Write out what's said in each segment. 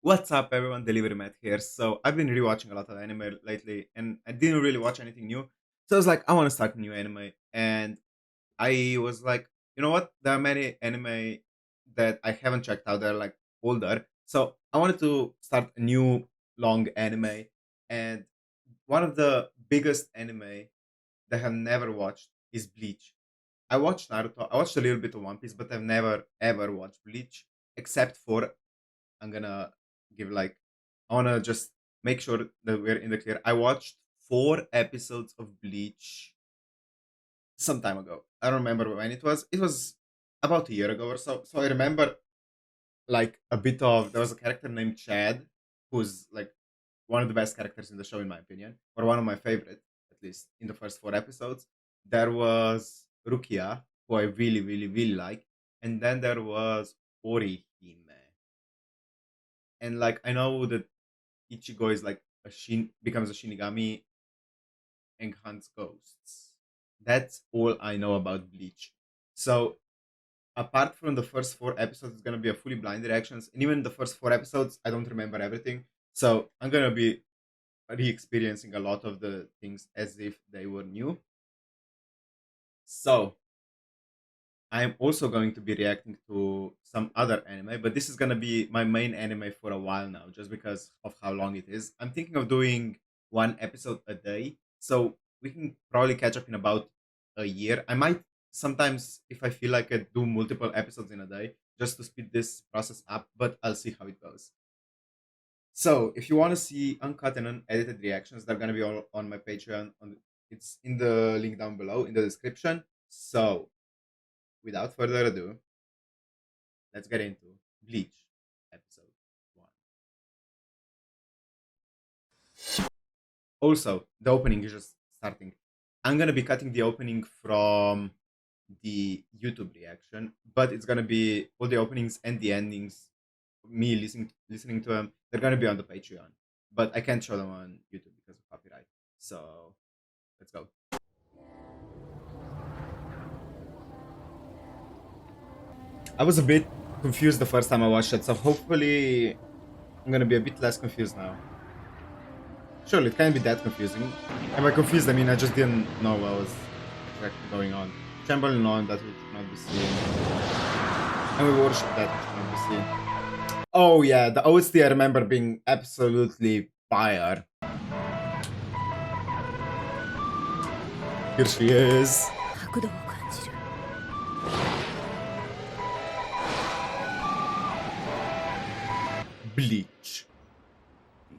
What's up, everyone? Delivery Matt here. So I've been rewatching a lot of anime lately, and I didn't really watch anything new. So I was like, I want to start a new anime, and I was like, you know what? There are many anime that I haven't checked out. They're like older, so I wanted to start a new long anime. And one of the biggest anime that I have never watched is Bleach. I watched Naruto. I watched a little bit of One Piece, but I've never ever watched Bleach except for I'm gonna give like I wanna just make sure that we're in the clear. I watched 4 episodes of Bleach some time ago. I don't remember when it was. It was about a year ago or so. So I remember like a bit of there was a character named Chad, who's like one of the best characters in the show in my opinion, or one of my favorite, at least in the first 4 episodes. There was Rukia, who I really, really, really like, and then there was Orihime. And like I know that Ichigo is like becomes a Shinigami and hunts ghosts. That's all I know about Bleach. So apart from the first 4 episodes, it's gonna be a fully blind reactions, and even the first 4 episodes, I don't remember everything. So I'm gonna be re-experiencing a lot of the things as if they were new. So I'm also going to be reacting to some other anime, but this is gonna be my main anime for a while now, just because of how long it is. I'm thinking of doing 1 episode a day, so we can probably catch up in about a year. I might sometimes, if I feel like it, do multiple episodes in a day just to speed this process up, but I'll see how it goes. So if you want to see uncut and unedited reactions, they're gonna be all on my Patreon. It's in the link down below in the description. So without further ado, let's get into Bleach episode 1. Also, the opening is just starting. I'm gonna be cutting the opening from the YouTube reaction, but it's gonna be all the openings and the endings, me listening to them, they're gonna be on the Patreon. But I can't show them on YouTube because of copyright. So let's go. I was a bit confused the first time I watched it, so hopefully I'm gonna be a bit less confused now. Surely it can't be that confusing. And by confused, I mean I just didn't know what was exactly going on. Trembling on that which cannot be seen. And we worship that which cannot be seen. Oh yeah, the OST I remember being absolutely fire. Here she is. Bleach.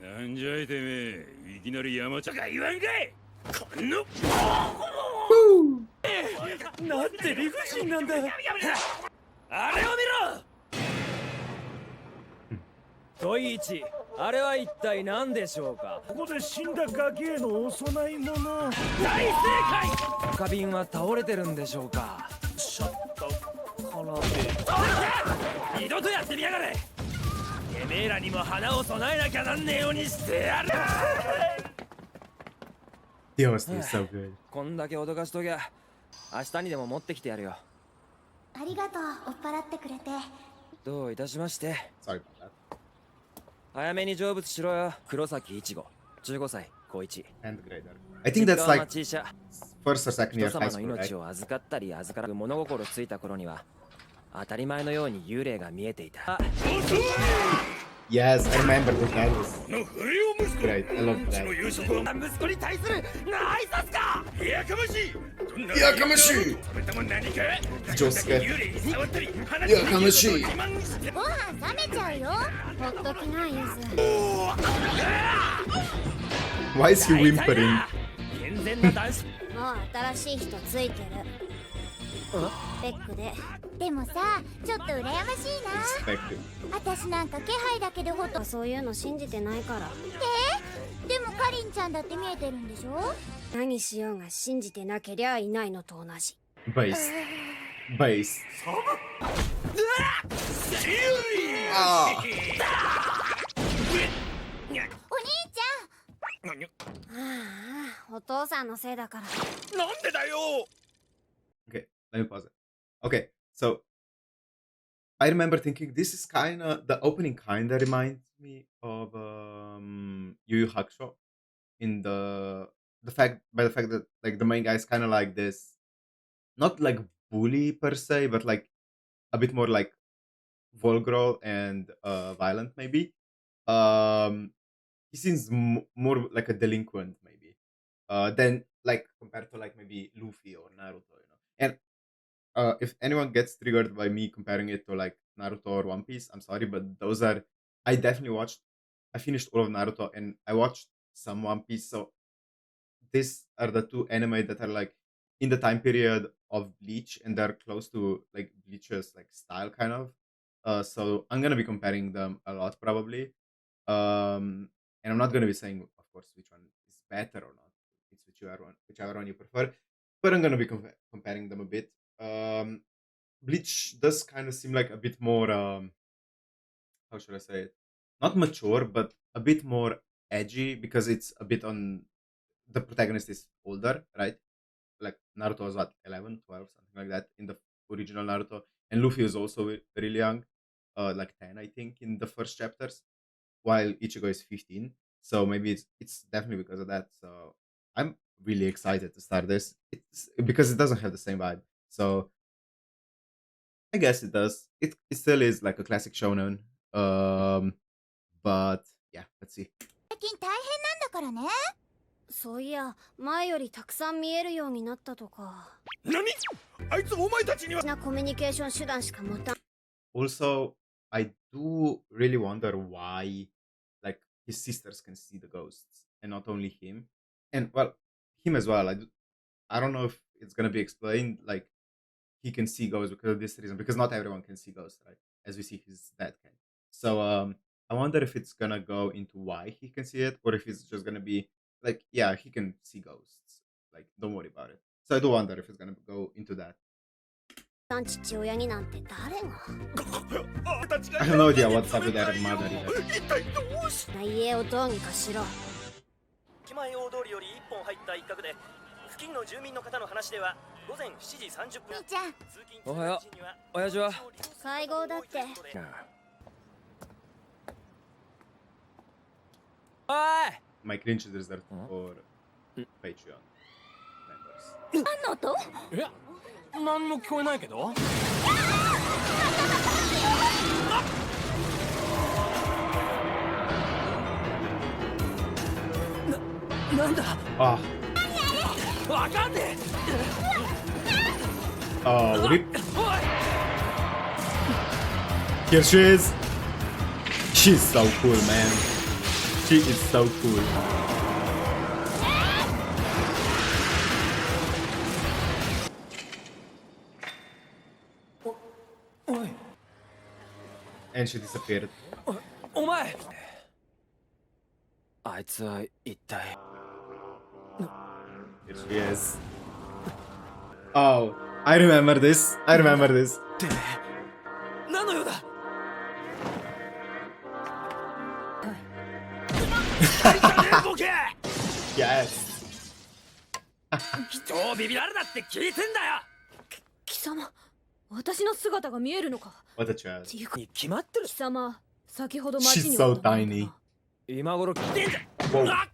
なんじゃいてめえ、いきなり山茶が言わんかい。このなんて理不尽なんだ。あれを見ろ。トイイチ、あれは一体何でしょうか。ここで死んだガキへのお供え物。大正解。花瓶は倒れてるんでしょうか。シャッタからで。二度とやってみやがれ。てめえらにも花を備えなきゃなんねえようにしてやる。The OST is so good. こんだけ脅かしときゃ、明日にでも持ってきてやるよ。ありがとう、追っ払ってくれて。どういたしまして。 Sorry about that. 早めに成仏しろよ、黒崎一護、15歳、高一。 And grader. I think that's like 小さ first or second 人 year 様 high の school, 命 right? を預かったり預からず物心ついた頃には当たり前のように幽霊が見えていた。 Yes, I remember that was の不良息子 great. I love うちの that. 夕食は息子に対する挨拶か。やかましい。やかましい。食べたもん何か。女性。幽霊に触ったり話やかましい。ご飯冷めちゃうよ。ほっときな、ゆず。 Why is he whimpering? 健全な男子。もう新しい人ついてる。ベックで。でもさ、ちょっと羨ましいな。 Expected. 私なんか気配だけでほとそういうの信じてないから。でもかりんちゃんだって見えてるんでしょ。何しようが信じてなけりゃいないのと同じ。 Base. Base. Ah. お兄ちゃん。ああ、お父さんのせいだから。なんでだよ。 Okay, let me pause it. Okay, so I remember thinking this is kind of the opening kind of reminds me of Yu Yu Hakusho in the fact that like the main guy is kind of like this, not like bully per se, but like a bit more like vulgar and violent maybe. Um, he seems more like a delinquent maybe than like compared to like maybe Luffy or Naruto, you know. And if anyone gets triggered by me comparing it to like Naruto or One Piece, I'm sorry, but those are I definitely watched. I finished all of Naruto and I watched some One Piece, so these are the two anime that are like in the time period of Bleach and they're close to like Bleach's like style kind of. So I'm gonna be comparing them a lot probably. And I'm not gonna be saying, of course, which one is better or not. It's whichever one you prefer. But I'm gonna be comparing them a bit. Bleach does kind of seem like a bit more how should I say it? Not mature, but a bit more edgy because it's a bit on the protagonist is older, right? Like Naruto was what 11, 12, something like that in the original Naruto, and Luffy was also really young, like 10, I think, in the first chapters, while Ichigo is 15. So maybe it's definitely because of that. So I'm really excited to start this. It's because it doesn't have the same vibe. So I guess it does. It still is like a classic shonen. But yeah, let's see. 最近大変なんだからね。そういや前よりたくさん見えるようになったとか。何？あいつお前たちにはなコミュニケーション手段しか持たん。Also, I do really wonder why, like, his sisters can see the ghosts and not only him, and well, him as well. I don't know if it's gonna be explained. Like, he can see ghosts because of this reason, because not everyone can see ghosts, right? As we see, his dad can. So, I wonder if it's gonna go into why he can see it, or if it's just gonna be like, yeah, he can see ghosts. Like, don't worry about it. So I do wonder if it's gonna go into that. 父親になんて誰が I have no idea what's up with their mother either. 一体どうし家をどうにかしろ。駅前大通りより1本入った一角で付近の住民の方の話では午前7時30分。みーちゃん、おはよう。親父は会合だって。おい My cringe is reserved for Patreon members. 何の音？え何も聞こえないけどなんだ Ah, わかんね oh, rip. えおい Here she is. She's so cool, man. She is so cool. And she disappeared. お前あいつは一体 Here she is. Oh, I remember this. I remember this. てめえ何の用だ ボケ Yes. 人をビビられなって聞いてんだよ貴様私の姿が見えるのか。 What a child. っていうかに決まってる貴様先ほど町 She's に so おったものだ tiny. 今頃来てんじゃ Whoa. うわ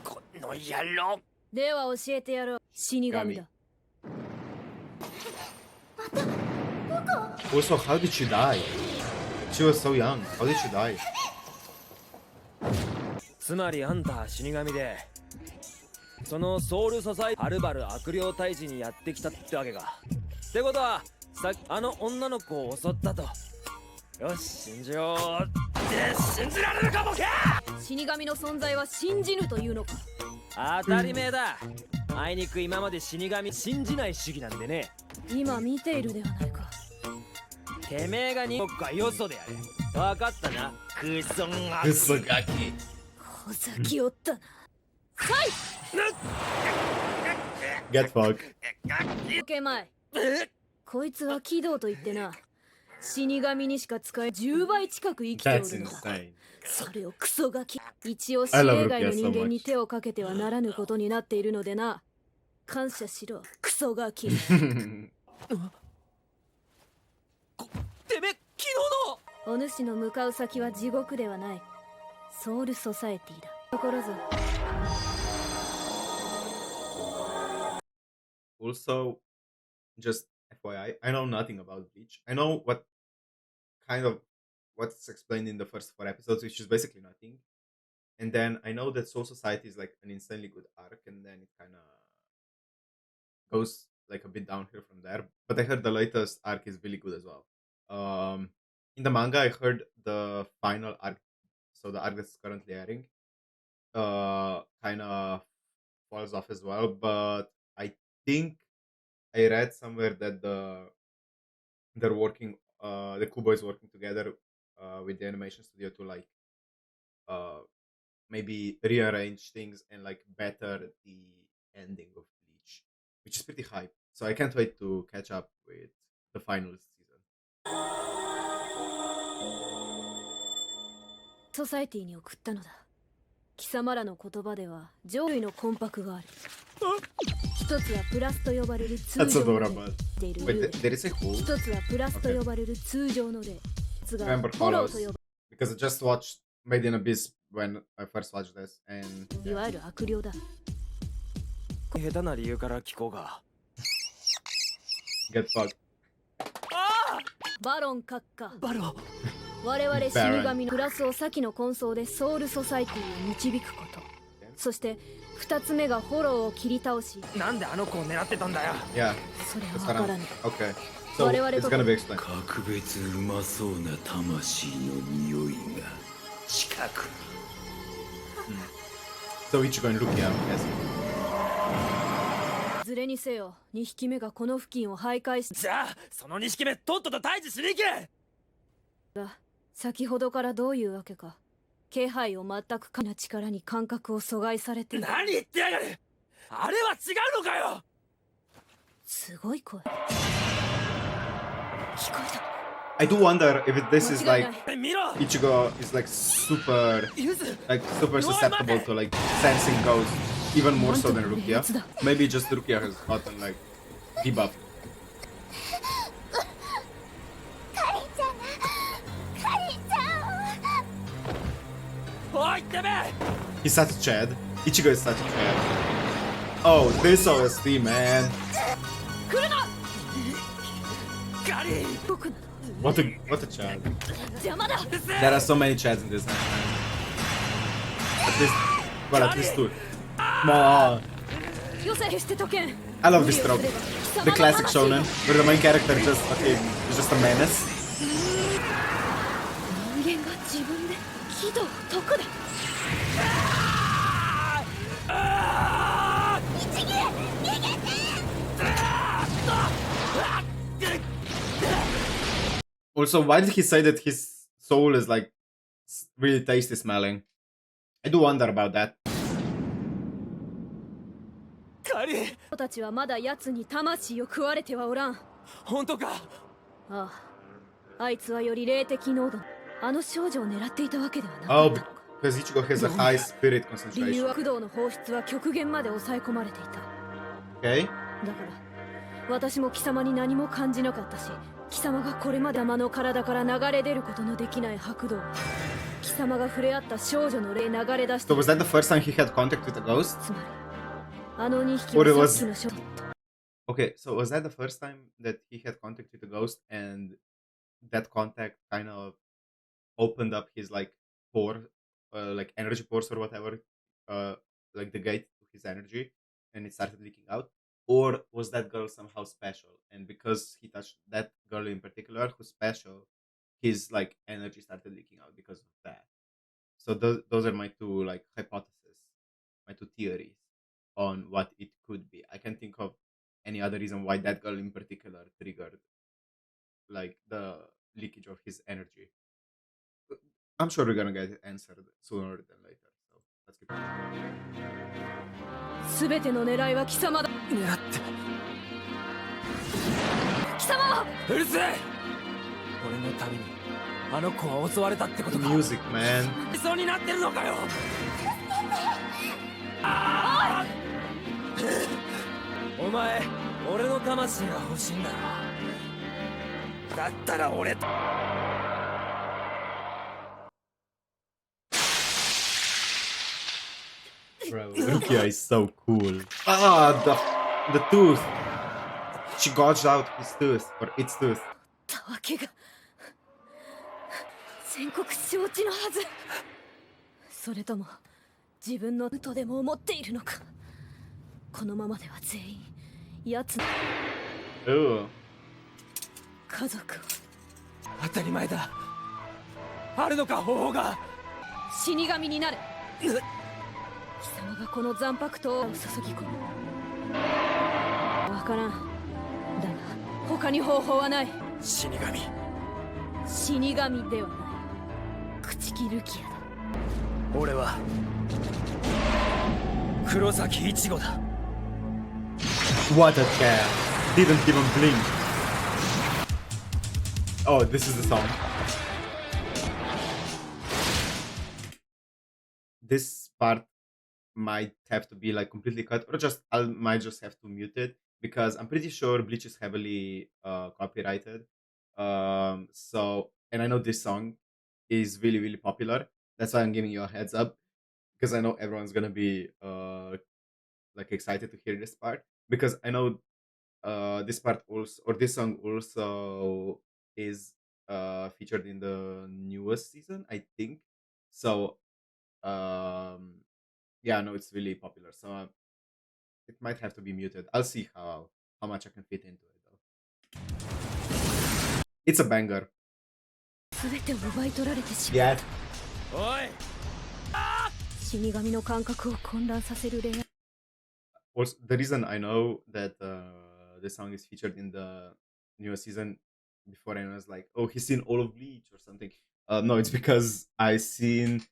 この野郎では教えてやろう。死神だ。 Also, how did she die? She was so young. How did she die? つまりあんたは死神でそのソウルソサイはるばる悪霊退治にやってきたってわけかってことはさあの女の子を襲ったとよし信じようって信じられるかボケ死神の存在は信じぬというのか。当たり前だあいにく今まで死神信じない主義なんでね今見ているではないか。てめえがにかよそでやれ分かったなクソガ Kusugaki. ほざきおったな。 Get fucked. 受けまい。こいつは軌道と言ってな死神にしか使え10倍近く生きてお That's るのだ。 insane. それをクソガキ一応死霊外の人間に手をかけてはならぬことになっているのでな。感謝しろクソガキ。お主の向かう先は地獄ではない。ソウルソサエティだ。心ぞ。Also, just FYI, I know nothing about Bleach. I know what kind of what's explained in the first 4 episodes, which is basically nothing. And then I know that Soul Society is like an insanely good arc, and then it kind of goes like a bit downhill from there. But I heard the latest arc is really good as well. In the manga, I heard the final arc, so the arc that's currently airing, kind of falls off as well. But I think I read somewhere that they're working, the Kubo is working together with the animation studio to like uh maybe rearrange things and like better the ending of Bleach, which is pretty hype. So I can't wait to catch up with the final season. ソサエティに送ったのだ。貴様らの言葉では上位の魂魄がある。一つはプラスと呼ばれる通 That's 常の例 adorable. ている Wait, 例 did it say who? 一つはプラスと呼ばれる通常の例。つが Remember フォロー Hollows と呼ば because I just watched Made in Abyss when I first watched this, and いわゆる悪霊だ。下手な理由から聞こうが。 get fucked. バロン閣下。バロ。我々死神のプラスを先の根層でソウルソサイティへ導くこと。そして二つ目がフォローを切り倒し。なんであの子を狙ってたんだよ。Yeah, それは that's わ what から I'm. ない。 Okay, so 我々 it's と gonna be explained. 格別うまそうな魂の匂いが近くに。 So Ichigo and Rukia, I'm guessing. いずれにせよ、2匹目がこの付近を徘徊し。じゃあその2匹目とっとと退治しに行け。先ほどからどういうわけか、気配を全くかな力に感覚を阻害されている。何言ってやがる。あれは違うのかよ。すごい声。聞こえた。 I do wonder if this is like 見ろ。 Ichigo is like super ユズ。 susceptible to like sensing ghosts even more so than Rukia. Maybe just Rukia has gotten like debuffed. カリンちゃんだ。カリンちゃん。おいてめえ。 He's such a Chad. Ichigo is such a Chad. Oh, this OST, man. 来るな。ガリ。僕なの。 What a Chad. 邪魔だ。 There are so many Chads in this. At least, well, at least two. Come on. よせしてとけん。 I love this trope. The classic shonen, where the main character just is just a menace. 人間が自分で喜怒を解くだ。一撃逃げて。 Also, why did he say that his soul is like really tasty smelling? I do wonder about that. ガリ。人たちはまだ奴に魂を食われてはおらん。本当か。ああ、あいつはより霊的濃度のあの少女を狙っていたわけではなか Oh, ったのか。 because Ichigo has a high spirit 理由 concentration. は工藤の放出は極限まで抑え込まれていた。 Okay. だから私も貴様に何も感じなかったし、貴様がこれまで天の体から流れ出ることのできない白道、貴様が触れ合った少女の霊流れ出し So た。 was that the first time he had contact with a ghost? つまりあの2匹 Or it は was- さっきの少女。 Okay, so was that the first time that he had contact with a ghost and that contact kind of opened up his like pore, like energy pores or whatever, like the gate to his energy and it started leaking out? Or was that girl somehow special? And because he touched that girl in particular who's special, his like energy started leaking out because of that. So those are my two like hypotheses, my two theories on what it could be. I can't think of any other reason why that girl in particular triggered like the leakage of his energy. I'm sure we're gonna get it answered sooner than later. So let's keep going. すべての狙いは貴様だ。狙って貴様。うるせえ。俺のためにあの子は襲われたってことか。 Music, man. いそうになってるのかよ。お前俺の魂が欲しいんだろ。だったら俺と Bro, Rukia is so cool. Ah, the tooth. She gouged out his tooth or its tooth. たわけが全国承知のはず。それとも自分のとでも思っているのか。このままでは全員奴の Ooh. 家族を当たり前だ。あるのか方法が。死神になれ。貴様がこの残白刀を注ぎ込む。わからん。だが他に方法はない。死神。死神ではない。朽木ルキアだ。俺は黒崎一護だ。 What a cat. Didn't even blink. Oh, this is the song. This part might have to be like completely cut, or just I might just have to mute it because I'm pretty sure Bleach is heavily copyrighted. So and I know this song is really popular. That's why I'm giving you a heads up because I know everyone's gonna be like excited to hear this part because I know this part also or this song also is featured in the newest season, I think. So yeah, no, it's really popular. So it might have to be muted. I'll see how much I can fit into it though. It's a banger. 全てを奪い取られてしまう。 Yeah. おい。死神の感覚を混乱させる恋愛。 Also, the reason I know that this song is featured in the newest season before I was like, oh, he's seen all of Bleach or something. No, it's because I seen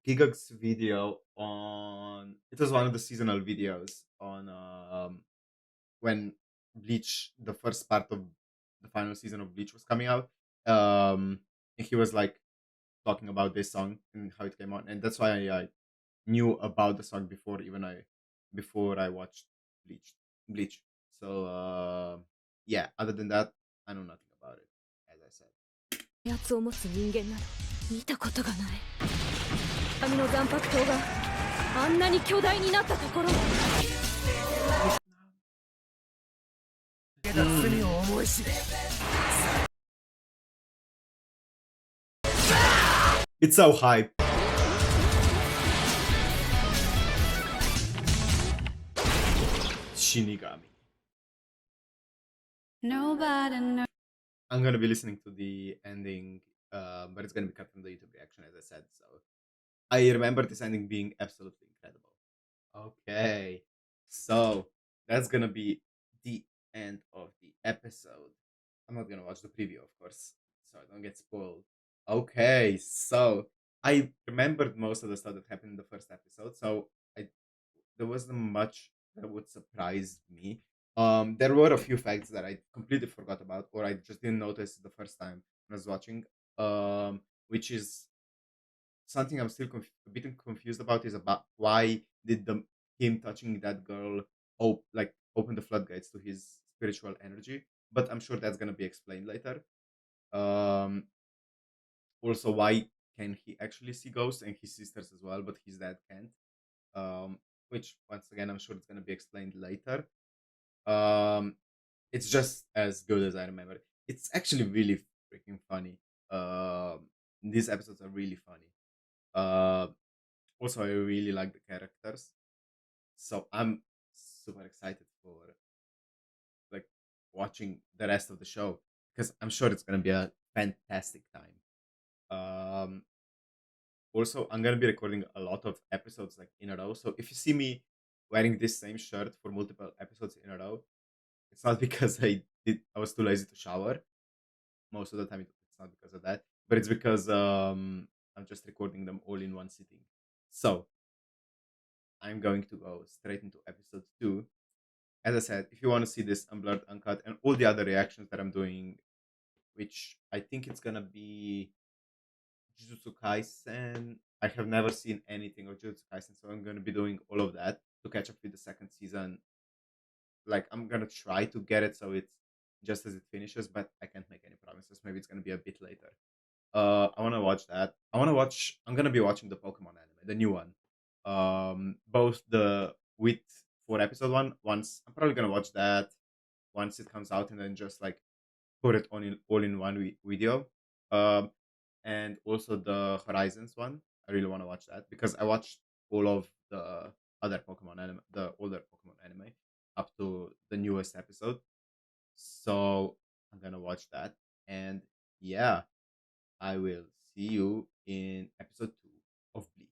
Gigak's video on. It was one of the seasonal videos on when Bleach, the first part of the final season of Bleach was coming out. And he was like talking about this song and how it came out, and that's why I knew about the song before I watched Bleach. So yeah, other than that, I know nothing about it, as I said. やつを持つ人間など見たことがない。神の残白刀があんなに巨大になったところ。罪を思い知れ。 It's so hype. Shinigami. Nobody knows. I'm gonna be listening to the ending, but it's gonna be cut from the YouTube reaction, as I said. So I remember this ending being absolutely incredible. Okay, so that's gonna be the end of the episode. I'm not gonna watch the preview, of course, so I don't get spoiled. Okay, so I remembered most of the stuff that happened in the first episode, so there wasn't much that would surprise me. There were a few facts that I completely forgot about, or I just didn't notice the first time when I was watching. Which is something I'm still a bit confused about is about why did him touching that girl open the floodgates to his spiritual energy. But I'm sure that's gonna be explained later. Um, Also, why can he actually see ghosts and his sisters as well, but his dad can't? Which once again I'm sure it's gonna be explained later. Um, it's just as good as I remember. It's actually really freaking funny. These episodes are really funny. Also, I really like the characters, so I'm super excited for like watching the rest of the show because I'm sure it's gonna be a fantastic time. Also, I'm gonna be recording a lot of episodes like in a row. So if you see me wearing this same shirt for multiple episodes in a row, it's not because I was too lazy to shower. Most of the time, it's not because of that, but it's because I'm just recording them all in one sitting. So I'm going to go straight into episode 2. As I said, if you want to see this unblurred, uncut, and all the other reactions that I'm doing, which I think it's gonna be Jujutsu Kaisen. I have never seen anything of Jujutsu Kaisen, so I'm gonna be doing all of that to catch up with the second season. Like I'm gonna try to get it so it's just as it finishes, but I can't make any promises. Maybe it's gonna be a bit later. I wanna watch that. I'm gonna be watching the Pokemon anime, the new one. both the with for episode one. Once I'm probably gonna watch that once it comes out, and then just like put it on in all in one video. Um, and also the Horizons one. I really want to watch that because I watched all of the other Pokemon anime, the older Pokemon anime, up to the newest episode. So I'm gonna watch that, and yeah, I will see you in episode 2 of Bleach.